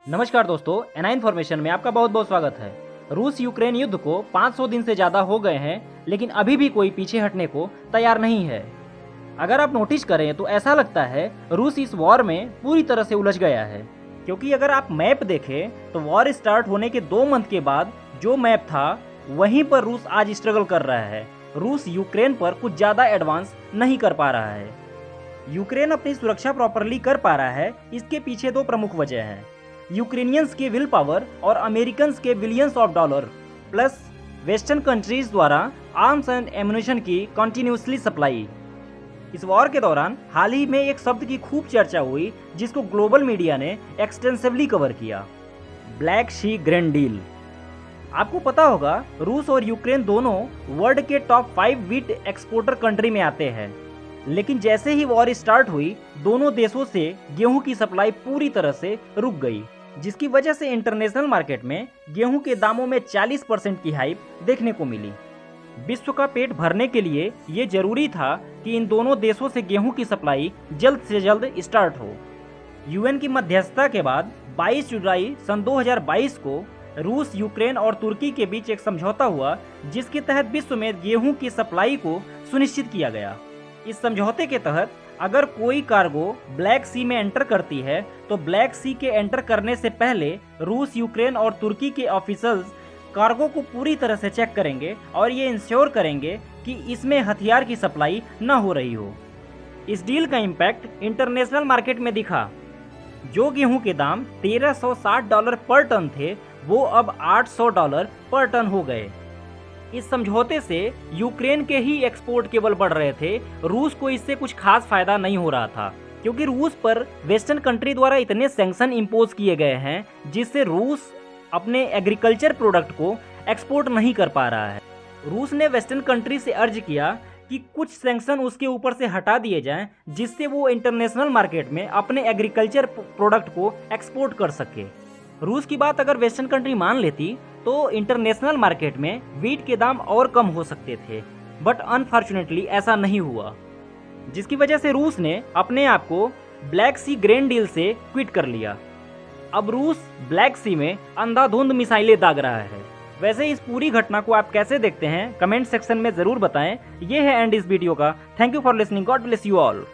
नमस्कार दोस्तों, NI information में आपका बहुत बहुत स्वागत है। रूस यूक्रेन युद्ध को 500 दिन से ज़्यादा हो गए हैं, लेकिन अभी भी कोई पीछे हटने को तैयार नहीं है। अगर आप नोटिस करें तो ऐसा लगता है रूस इस वॉर में पूरी तरह से उलझ गया है, क्योंकि अगर आप मैप देखें तो वॉर स्टार्ट होने के 2 मंथ के बाद जो मैप था वहीं पर रूस आज स्ट्रगल कर रहा है। रूस यूक्रेन पर कुछ ज़्यादा एडवांस नहीं कर पा रहा है। यूक्रेन अपनी सुरक्षा प्रॉपरली कर पा रहा है, इसके पीछे 2 प्रमुख वजह हैं। यूक्रेनियंस के विल पावर और अमेरिकन्स के billions of dollar plus western countries द्वारा आर्म्स एंड एमुनिशन की कंटिन्यूसली सप्लाई। इस वॉर के दौरान हाल ही में एक शब्द की खूब चर्चा हुई जिसको ग्लोबल मीडिया ने एक्सटेंसिवली कवर किया, ब्लैक सी ग्रैंड डील। आपको पता होगा रूस और यूक्रेन दोनों वर्ल्ड के टॉप 5 व्हीट एक्सपोर्टर कंट्री में आते हैं, लेकिन जैसे ही वॉर स्टार्ट हुई दोनों देशों से गेहूं की सप्लाई पूरी तरह से रुक गई, जिसकी वजह से इंटरनेशनल मार्केट में गेहूं के दामों में 40% की हाइप देखने को मिली। विश्व का पेट भरने के लिए ये जरूरी था कि इन दोनों देशों से गेहूं की सप्लाई जल्द से जल्द स्टार्ट हो। यूएन की मध्यस्थता के बाद 22 जुलाई सन 2022 को रूस, यूक्रेन और तुर्की के बीच एक समझौता हुआ, जिसके तहत विश्व में गेहूं की सप्लाई को सुनिश्चित किया गया। इस समझौते के तहत अगर कोई कार्गो ब्लैक सी में एंटर करती है तो ब्लैक सी के एंटर करने से पहले रूस, यूक्रेन और तुर्की के ऑफिसर्स कार्गो को पूरी तरह से चेक करेंगे और ये इंश्योर करेंगे कि इसमें हथियार की सप्लाई न हो रही हो। इस डील का इम्पैक्ट इंटरनेशनल मार्केट में दिखा। जो गेहूं के दाम $1360 पर टन थे वो अब $800 पर टन हो गए। इस समझौते से यूक्रेन के ही एक्सपोर्ट केवल बढ़ रहे थे, रूस को इससे कुछ खास फायदा नहीं हो रहा था, क्योंकि रूस पर वेस्टर्न कंट्री द्वारा इतने सैंक्शन इम्पोज किए गए हैं जिससे रूस अपने एग्रीकल्चर प्रोडक्ट को एक्सपोर्ट नहीं कर पा रहा है। रूस ने वेस्टर्न कंट्री से अर्ज किया कि कुछ सैंक्शन उसके ऊपर से हटा दिए जाएं, जिससे वो इंटरनेशनल मार्केट में अपने एग्रीकल्चर प्रोडक्ट को एक्सपोर्ट कर सके। रूस की बात अगर वेस्टर्न कंट्री मान लेती तो इंटरनेशनल मार्केट में वीट के दाम और कम हो सकते थे, बट अनफॉर्चुनेटली ऐसा नहीं हुआ, जिसकी वजह से रूस ने अपने आप को ब्लैक सी ग्रेन डील से क्विट कर लिया। अब रूस ब्लैक सी में अंधाधुंध मिसाइलें दाग रहा है। वैसे इस पूरी घटना को आप कैसे देखते हैं कमेंट सेक्शन में ज़रूर बताएं। ये है एंड इस वीडियो का। Thank you for listening. God bless you all.